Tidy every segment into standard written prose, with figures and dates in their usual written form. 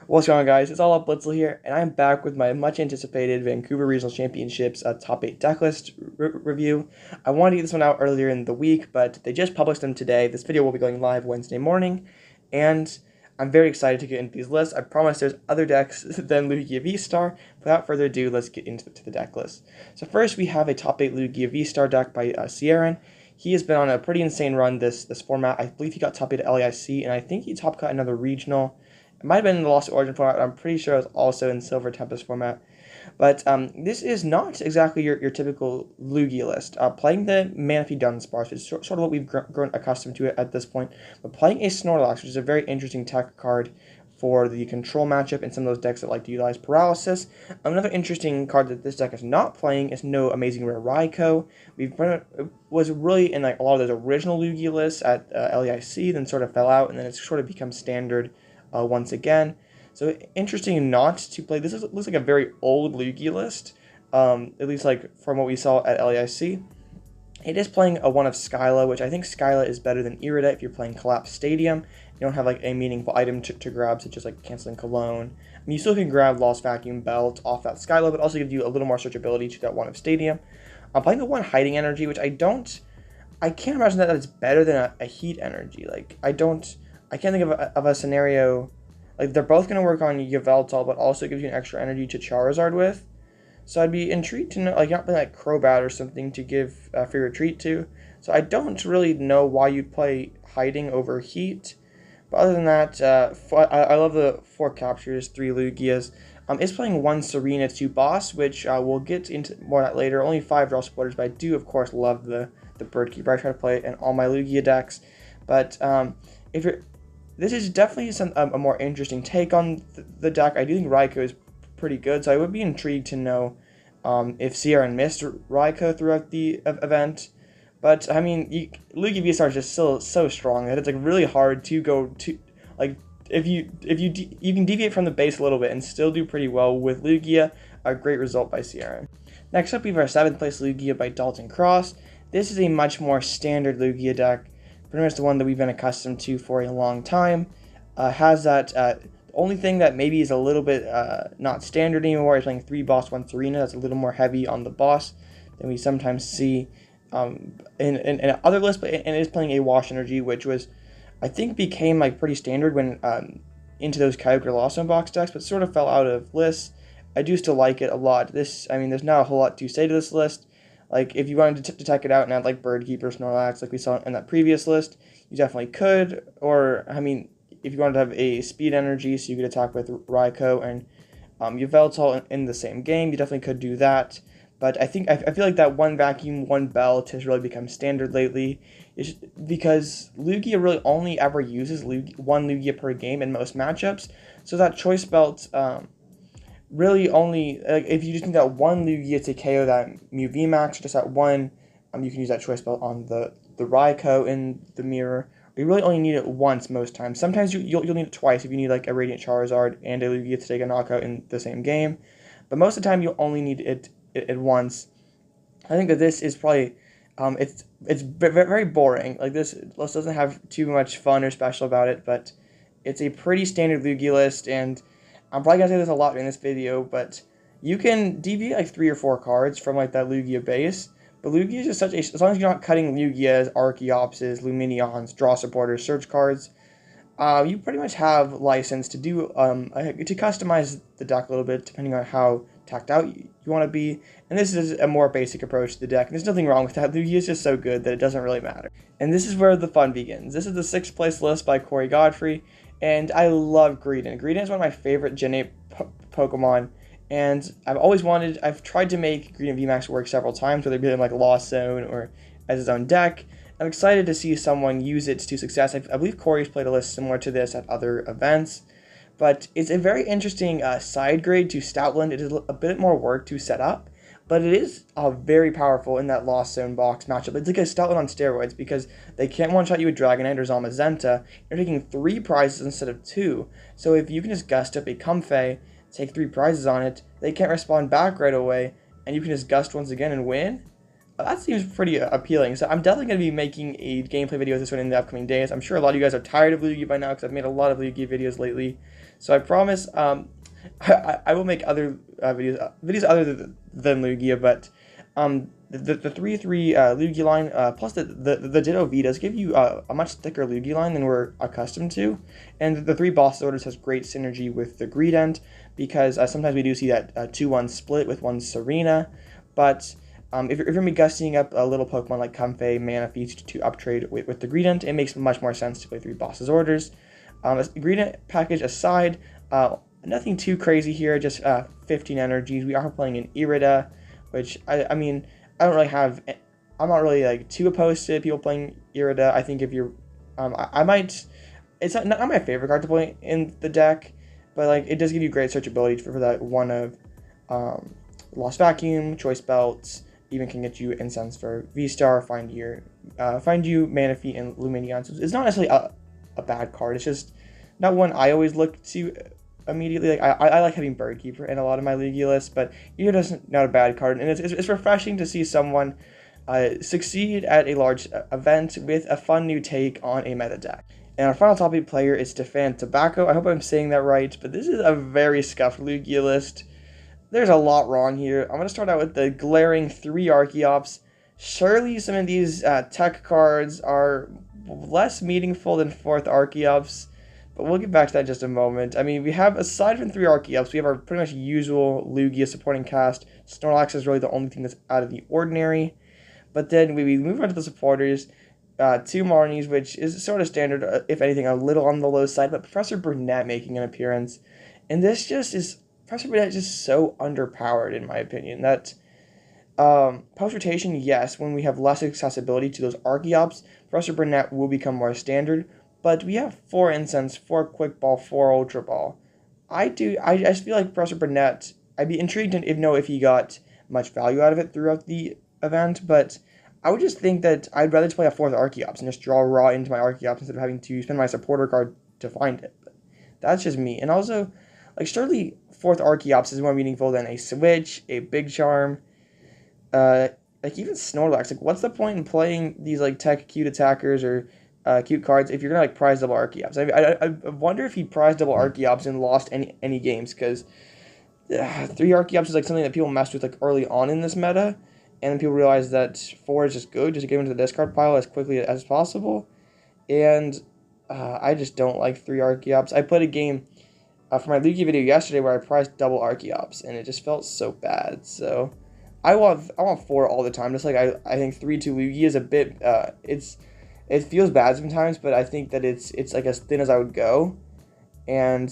What's going on, guys? It's all up Blitzel here, and I'm back with my much anticipated Vancouver Regional Championships top 8 decklist review. I wanted to get this one out earlier in the week, but they just published them today. This video will be going live Wednesday morning, and I'm very excited to get into these lists. I promise there's other decks than Lugia V-Star. Without further ado, let's get into the deck list. So first, we have a top 8 Lugia V-Star deck by Sierran. He has been on a pretty insane run this format. I believe he got top 8 at LEIC, and I think he top cut another regional. It might have been in the Lost Origin format, but I'm pretty sure it was also in Silver Tempest format. But this is not exactly your typical Lugia list. Playing the Manaphy Dunsparce, which is sort of what we've grown accustomed to at this point, but playing a Snorlax, which is a very interesting tech card for the control matchup in some of those decks that like to utilize Paralysis. Another interesting card that this deck is not playing is no Amazing Rare Raikou. Was really in like a lot of those original Lugia lists at LEIC, then sort of fell out, and then it's sort of become standard once again. So interesting not to play. This looks like a very old Lugia list, at least like from what we saw at LEIC. It is playing a one of Skyla, which I think Skyla is better than Irida if you're playing Collapse Stadium. You don't have like a meaningful item to grab, such as like canceling Cologne. I mean, you still can grab Lost Vacuum Belt off that Skyla, but also gives you a little more searchability to that one of Stadium. I'm playing the one Hiding Energy, which I can't imagine that it's better than a Heat Energy. Like I can't think of a scenario, like they're both going to work on Yveltal, but also gives you an extra energy to Charizard with. So I'd be intrigued to know, like, you're not playing like Crobat or something to give Free Retreat to. So I don't really know why you'd play Hiding over Heat. But other than that, I love the 4 captures, 3 Lugias. It's playing 1 Serena, 2 Boss, which we'll get into more of that later. Only 5 draw supporters, but I do, of course, love the Bird Keeper. I try to play it in all my Lugia decks. But this is definitely a more interesting take on the deck. I do think Raikou is pretty good, so I would be intrigued to know if Sierran missed Raikou throughout the event. But I mean, Lugia V-Star is just still so strong that it's like really hard to go to, like, if you can deviate from the base a little bit and still do pretty well with Lugia. A great result by Sierran. Next up, we have our 7th place Lugia by Dalton Cross. This is a much more standard Lugia deck. Pretty much the one that we've been accustomed to for a long time. Has that, the only thing that maybe is a little bit not standard anymore is playing 3 Boss, 1 Serena. That's a little more heavy on the boss than we sometimes see in other lists, and it is playing a Wash Energy, which was, I think, became like pretty standard when into those Kyogre Lost Zone box decks, but sort of fell out of lists. I do still like it a lot. I mean, there's not a whole lot to say to this list. Like, if you wanted to tech it out and add, like, Bird Keeper, Snorlax, like we saw in that previous list, you definitely could. Or, I mean, if you wanted to have a Speed Energy, so you could attack with Raikou and Yveltal in the same game, you definitely could do that. But I feel like that 1 Vacuum, 1 Belt has really become standard lately. It's because Lugia really only ever uses 1 Lugia per game in most matchups. So that Choice Belt really only, if you just need that 1 Lugia to KO that Mew VMAX, just that 1, you can use that Choice Belt on the Raikou in the mirror. You really only need it once most times. Sometimes you'll need it twice if you need like a Radiant Charizard and a Lugia to take a knockout in the same game. But most of the time you'll only need it once. I think that this is probably, it's very boring. Like, this list doesn't have too much fun or special about it, but it's a pretty standard Lugia list, and I'm probably going to say this a lot in this video, but you can deviate like 3 or 4 cards from like that Lugia base, but Lugia is just as long as you're not cutting Lugias, Archeopses, Luminions, Draw Supporters, Search cards, you pretty much have license to do, to customize the deck a little bit, depending on how tacked out you want to be, and this is a more basic approach to the deck, and there's nothing wrong with that. Lugia is just so good that it doesn't really matter. And this is where the fun begins. This is the 6th place list by Corey Godfrey, and I love Greedent. Greedent is one of my favorite Gen 8 Pokemon, and I've tried to make Greedent VMAX work several times, whether it be in like Lost Zone or as his own deck. I'm excited to see someone use it to success. I believe Corey's played a list similar to this at other events, but it's a very interesting side grade to Stoutland. It is a bit more work to set up, but it is very powerful in that Lost Zone box matchup. It's like a Stoutland on steroids, because they can't one-shot you with Dragonite or Zamazenta. You're taking 3 prizes instead of 2. So if you can just gust up a Comfey, take 3 prizes on it, they can't respond back right away, and you can just gust once again and win. that seems pretty appealing. So I'm definitely going to be making a gameplay video of this one in the upcoming days. I'm sure a lot of you guys are tired of Lugia by now because I've made a lot of Lugia videos lately. So I promise I will make other videos other than Lugia, but the 3-3 Lugia line plus the Ditto V does give you a much thicker Lugia line than we're accustomed to, and the 3 boss orders has great synergy with the Greedent because sometimes we do see that 2-1 split with one Serena, but if you're going to be gussying up a little Pokemon like Comfey, Mana Feast to uptrade with the Greedent, it makes much more sense to play 3 bosses orders. Greedent package aside, nothing too crazy here, just 15 energies. We are playing an Irida, which I mean, I'm not really like too opposed to people playing Irida. I think if you're, I might, it's not my favorite card to play in the deck, but like it does give you great searchability for that one of Lost Vacuum, Choice Belts, even can get you Incense for V-Star, find you Manaphy and Lumineon. So it's not necessarily a bad card. It's just not one I always look to immediately. Like I like having Birdkeeper in a lot of my Lugia lists, but Irida not a bad card, and it's refreshing to see someone succeed at a large event with a fun new take on a meta deck. And our final top 8 player is STAFAN TABACO. I hope I'm saying that right, but this is a very scuffed Lugia list. There's a lot wrong here. I'm going to start out with the glaring 3 Archeops. Surely some of these tech cards are less meaningful than 4th Archeops, but we'll get back to that in just a moment. I mean, we have, aside from 3 Archeops, we have our pretty much usual Lugia supporting cast. Snorlax is really the only thing that's out of the ordinary. But then we move on to the supporters. 2 Marnies, which is sort of standard, if anything, a little on the low side, but Professor Burnett making an appearance. And this just is, Professor Burnett is just so underpowered, in my opinion, that post-rotation, yes, when we have less accessibility to those Archeops, Professor Burnett will become more standard, but we have 4 Incense, 4 Quick Ball, 4 Ultra Ball. I just feel like Professor Burnett, I'd be intrigued to know if he got much value out of it throughout the event, but I would just think that I'd rather play a 4th Archeops and just draw raw into my Archeops instead of having to spend my supporter card to find it. But that's just me. And also, like, surely 4th Archeops is more meaningful than a Switch, a Big Charm, like even Snorlax. Like, what's the point in playing these like tech cute attackers or cute cards if you're gonna like prize double Archeops? I wonder if he prized double Archeops and lost any games, because 3 Archeops is like something that people messed with like early on in this meta, and then people realize that 4 is just good, just to get into the discard pile as quickly as possible. And I just don't like 3 Archeops. I played a game for my Lugia video yesterday where I prized double Archeops, and it just felt so bad. So I want 4 all the time. Just like I think 3-2 Lugia is a bit it feels bad sometimes, but I think that it's like as thin as I would go. And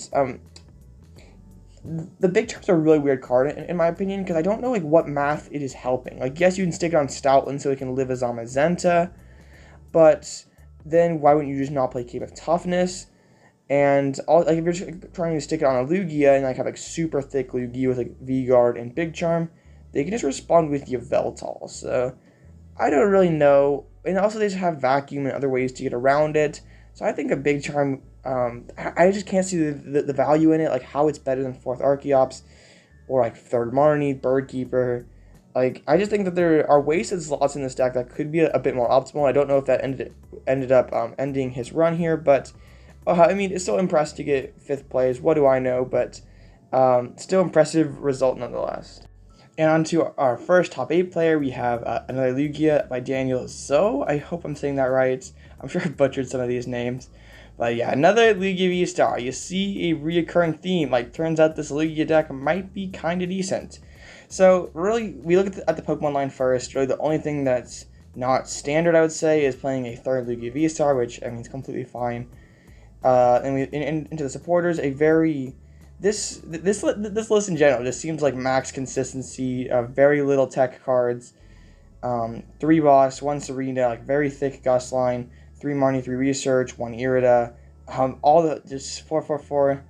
the Big Charms are a really weird card in my opinion, because I don't know like what math it is helping. Like, yes, you can stick it on Stoutland so it can live as Zamazenta, but then why wouldn't you just not play Cape of Toughness? And all, like, if you're just trying to stick it on a Lugia and like have like super thick Lugia with like V-Guard and Big Charm, they can just respond with Yveltal. So I don't really know. And also they just have Vacuum and other ways to get around it. So I think a Big Charm, I just can't see the value in it, like how it's better than 4th Archeops or like 3rd Marnie, Birdkeeper. Like, I just think that there are wasted slots in this deck that could be a bit more optimal. I don't know if that ended up ending his run here, but I mean, it's still impressive to get 5th place. What do I know? But still impressive result nonetheless. And on to our first top 8 player, we have another Lugia by Daniel ZHOU. I hope I'm saying that right. I'm sure I butchered some of these names. But yeah, another Lugia V-Star. You see a reoccurring theme. Like, turns out this Lugia deck might be kind of decent. So, really, we look at the Pokemon line first. Really, the only thing that's not standard, I would say, is playing a 3rd Lugia V-Star, which, I mean, is completely fine. And into the supporters, a very... This list in general just seems like max consistency, very little tech cards, 3 Boss, 1 Serena, like very thick Gust line, 3 Marnie, 3 Research, 1 Irida, all the just 4 for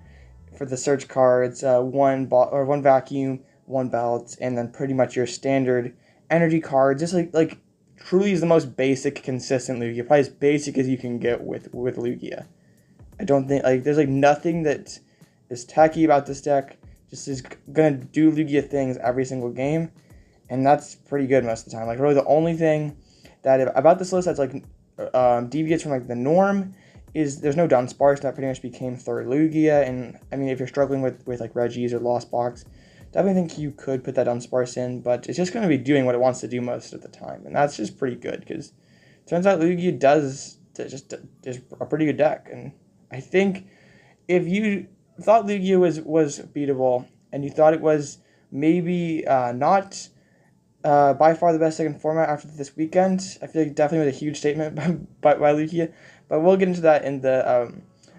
the search cards, 1 Vacuum, 1 Belt, and then pretty much your standard energy cards. Just like truly is the most basic, consistent Lugia, probably as basic as you can get with Lugia. I don't think like there's like nothing that is tacky about this deck. Just is gonna do Lugia things every single game, and that's pretty good most of the time. Like, really the only thing about this list that's like deviates from like the norm is there's no Dunsparce. That pretty much became third Lugia, and I mean, if you're struggling with like Regis or Lost Box, definitely think you could put that Dunsparce in, but it's just going to be doing what it wants to do most of the time, and that's just pretty good, because it turns out Lugia is a pretty good deck. And I think if you thought Lugia was beatable, and you thought it was maybe not by far the best second format after this weekend, I feel like definitely was a huge statement by Lugia, but we'll get into that in the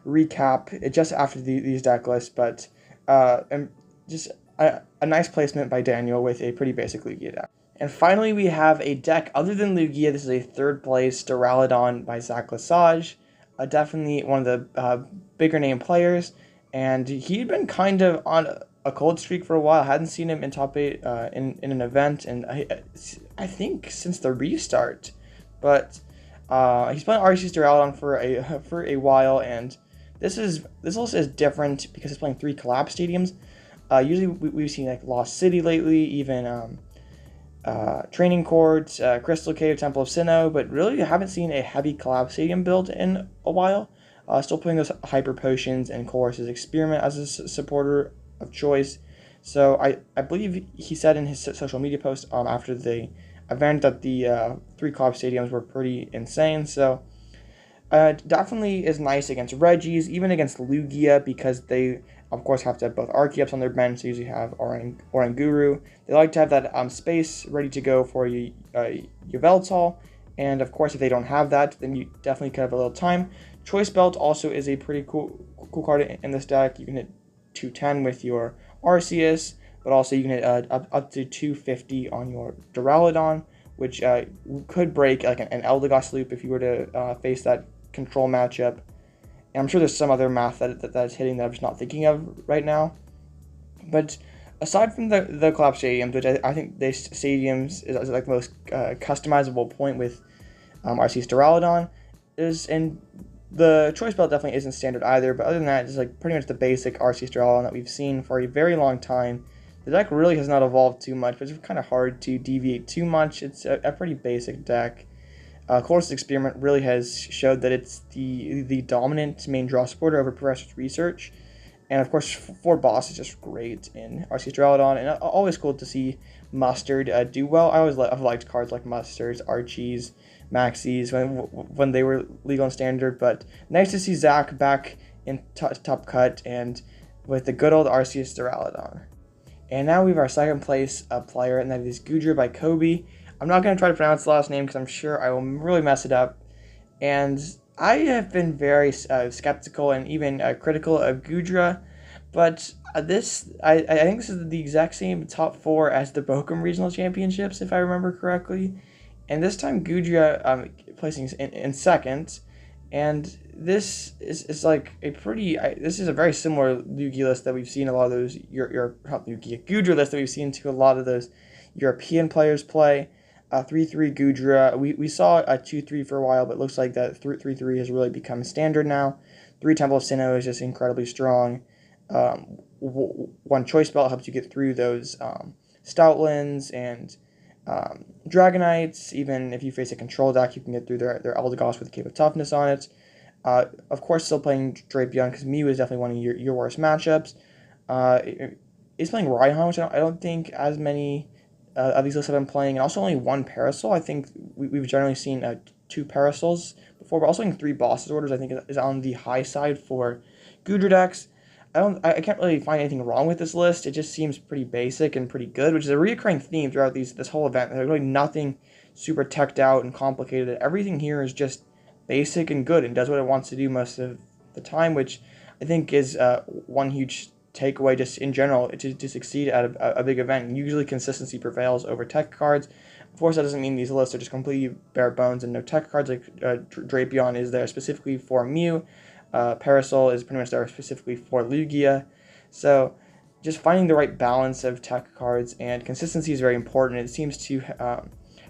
recap just after these deck lists. But and just a nice placement by Daniel with a pretty basic Lugia deck. And finally, we have a deck other than Lugia. This is a third place DURALUDON by LESAGE. Definitely one of the bigger name players, and he'd been kind of on a cold streak for a while. Hadn't seen him in top 8 in an event, and I think since the restart. But he's playing ARCEUS DURALUDON for a while, and this list is different because it's playing 3 collapse stadiums. Usually we've seen like Lost City lately, even Training Courts, Crystal Cave, Temple of Sinnoh, but really haven't seen a heavy collapse stadium build in a while. Still putting those Hyper Potions and Chorus's Experiment as a supporter of choice. So I believe he said in his social media post after the event that the 3 collapse stadiums were pretty insane. So definitely is nice against Regis, even against Lugia, because they of course have to have both Arceus on their bench. They usually have Oranguru. They like to have that space ready to go for your Yveltal, and of course if they don't have that, then you definitely could have a little time. Choice Belt also is a pretty cool card in this deck. You can hit 210 with your Arceus, but also you can hit up to 250 on your Duraludon, which could break like an Eldegoss loop if you were to face that control matchup. And I'm sure there's some other math that's hitting that I'm just not thinking of right now. But aside from the collapse stadiums, which I think these stadiums is like the most customizable point with ARCEUS DURALUDON, and the Choice Belt definitely isn't standard either. But other than that, it's like pretty much the basic ARCEUS DURALUDON that we've seen for a very long time. The deck really has not evolved too much, but it's kind of hard to deviate too much. It's a pretty basic deck. Chorus's Experiment really has showed that it's the dominant main draw supporter over Professor's Research. And of course, 4 Boss is just great in ARCEUS DURALUDON, and always cool to see Mustard do well. I've liked cards like Mustards, Archies, Maxis when they were legal and standard, but nice to see Zach back in top cut and with the good old ARCEUS DURALUDON. And now we have our second place player, and that is GOODRA by KOBI. I'm not going to try to pronounce the last name because I'm sure I will really mess it up. And I have been very skeptical and even critical of GOODRA, but I think this is the exact same top 4 as the Bochum Regional Championships, if I remember correctly. And this time GOODRA placing in second, and this is like a pretty. This is a very similar Lugia list that we've seen a lot of those GOODRA list that we've seen to a lot of those European players play. 3-3 GOODRA. We saw a 2-3 for a while, but it looks like that 3-3 has really become standard now. 3 Temple of Sinnoh is just incredibly strong. 1 Choice Belt helps you get through those Stoutlands and Dragonites. Even if you face a control deck, you can get through their Eldegoss with Cape of Toughness on it. Of course, still playing Drapion, because Mew is definitely one of your worst matchups. It's playing Raihan, which I don't think as many of these lists have been playing, and also only 1 Parasol. I think we've generally seen 2 Parasols before, but also in 3 Bosses orders, I think is on the high side for GOODRA decks. I can't really find anything wrong with this list. It just seems pretty basic and pretty good, which is a recurring theme throughout this whole event. There's really nothing super teched out and complicated. Everything here is just basic and good and does what it wants to do most of the time, which I think is one huge takeaway just in general to succeed at a big event. Usually consistency prevails over tech cards. Of course, that doesn't mean these lists are just completely bare bones and no tech cards. Like Drapion is there specifically for Mew. Parasol is pretty much there specifically for Lugia. So just finding the right balance of tech cards and consistency is very important. It seems to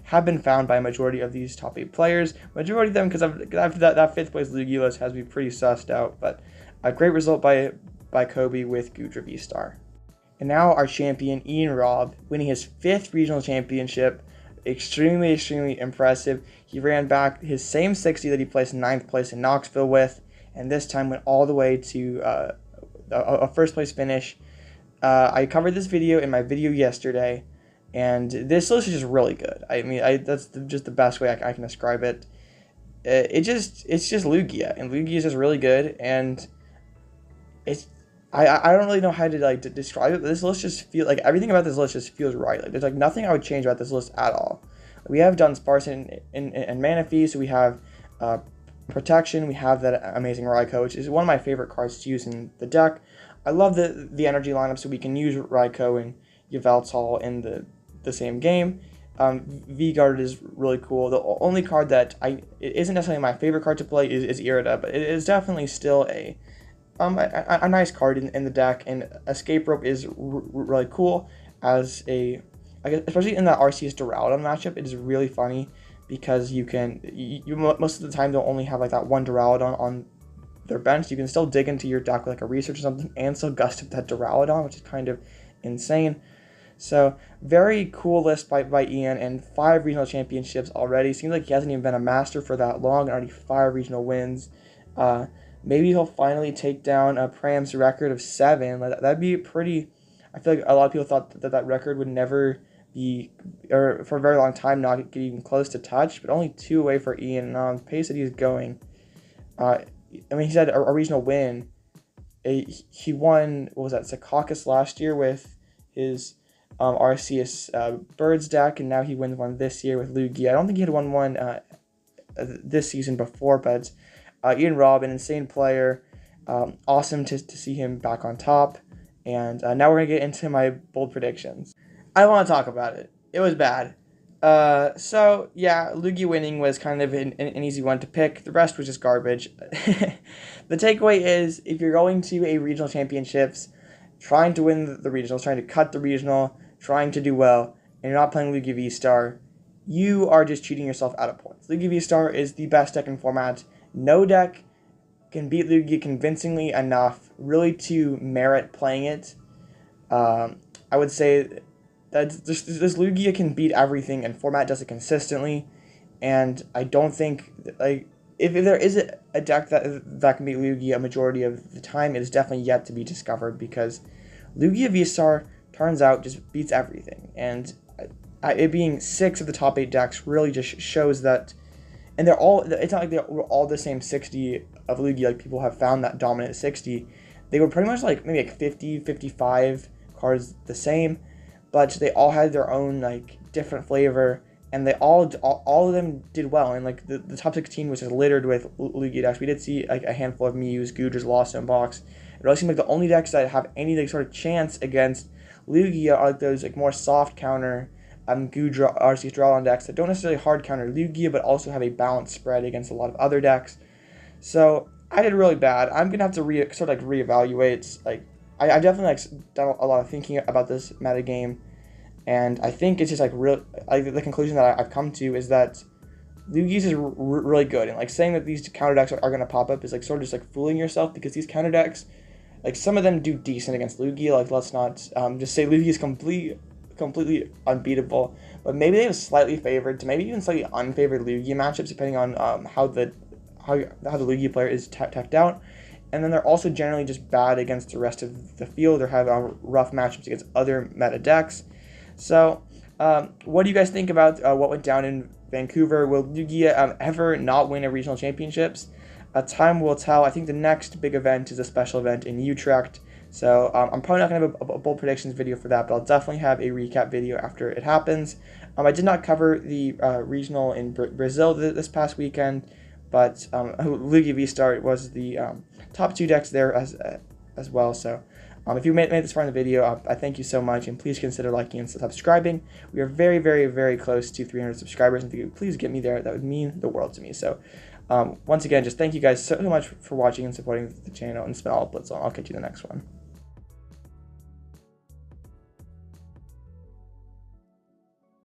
have been found by a majority of these top 8 players. Majority of them, because after that 5th place Lugia list has to be pretty sussed out. But a great result by KOBI with GOODRA V-Star. And now our champion, Ian ROBB, winning his 5th regional championship. Extremely, extremely impressive. He ran back his same 60 that he placed 9th place in Knoxville with, and this time went all the way to a first place finish. I covered this video in my video yesterday, and this list is just really good. I mean, that's just the best way I can describe it. It's just Lugia, and Lugia is just really good, and I don't really know how to to describe it, but this list just feels like everything about this list just feels right. Like there's like nothing I would change about this list at all. We have done Sparse and Manaphy, so we have Protection, we have that amazing Raikou, which is one of my favorite cards to use in the deck. I love the energy lineup, so we can use Raikou and Yveltal in the same game. V-Guard is really cool. The only card that it isn't necessarily my favorite card to play is Irida, but it is definitely still a nice card in the deck, and Escape Rope is really cool as especially in that RCS Duraludon matchup. It is really funny because you most of the time don't only have like that one Duraludon on their bench. You can still dig into your deck with like a research or something and still gust up that Duraludon, which is kind of insane. So very cool list by Ian, and 5 regional championships already. Seems like he hasn't even been a master for that long, and already 5 regional wins. Maybe he'll finally take down Pram's record of 7. That'd be pretty. I feel like a lot of people thought that record would never be, or for a very long time, not get even close to touch. But only 2 away for Ian, and on the pace that he's going. I mean, he's had a regional win. He won, what was that, Secaucus last year with his Arceus Birds deck, and now he wins one this year with Lugia. I don't think he had won one this season before, but Ian ROBB, an insane player. Awesome to see him back on top. And now we're going to get into my bold predictions. I want to talk about it. It was bad. So, yeah, Lugia winning was kind of an easy one to pick. The rest was just garbage. The takeaway is, if you're going to a regional championships, trying to win the regionals, trying to cut the regional, trying to do well, and you're not playing Lugia V-Star, you are just cheating yourself out of points. Lugia V-Star is the best deck in format. No deck can beat Lugia convincingly enough really to merit playing it. I would say that this Lugia can beat everything, and format does it consistently. And I don't think, like, if there is a deck that can beat Lugia a majority of the time, it is definitely yet to be discovered, because Lugia V-Star turns out just beats everything. And it being 6 of the top 8 decks really just shows that. And it's not like they were all the same 60 of Lugia, like people have found that dominant 60. They were pretty much like maybe like 50, 55 cards the same, but they all had their own like different flavor, and they all of them did well. And like the top 16 was just littered with Lugia decks. We did see like a handful of Mews, GOODRAs, Lost in Box. It really seemed like the only decks that have any like sort of chance against Lugia are like those like more soft counter GOODRA, RCS Duraludon decks that don't necessarily hard counter Lugia, but also have a balanced spread against a lot of other decks. So I did really bad. I'm gonna have to reevaluate. Like I've definitely like done a lot of thinking about this meta game, and I think it's just like the conclusion that I've come to is that Lugia's is really good, and like saying that these counter decks are gonna pop up is like sort of just like fooling yourself, because these counter decks, like some of them do decent against Lugia. Like let's not just say Lugia's completely unbeatable, but maybe they have slightly favored to maybe even slightly unfavored Lugia matchups, depending on how the Lugia player is teched out. And then they're also generally just bad against the rest of the field, or have rough matchups against other meta decks. So what do you guys think about what went down in Vancouver? Will Lugia ever not win a regional championships? Time will tell. I think the next big event is a special event in Utrecht. So I'm probably not going to have a bold predictions video for that, but I'll definitely have a recap video after it happens. I did not cover the regional in Brazil this past weekend, but Lugia V-Star was the top 2 decks there as well. So if you made this far in the video, I thank you so much, and please consider liking and subscribing. We are very, very, very close to 300 subscribers, and if you could please get me there, that would mean the world to me. So once again, just thank you guys so much for watching and supporting the channel, and it's been all Blitz on. I'll catch you in the next one.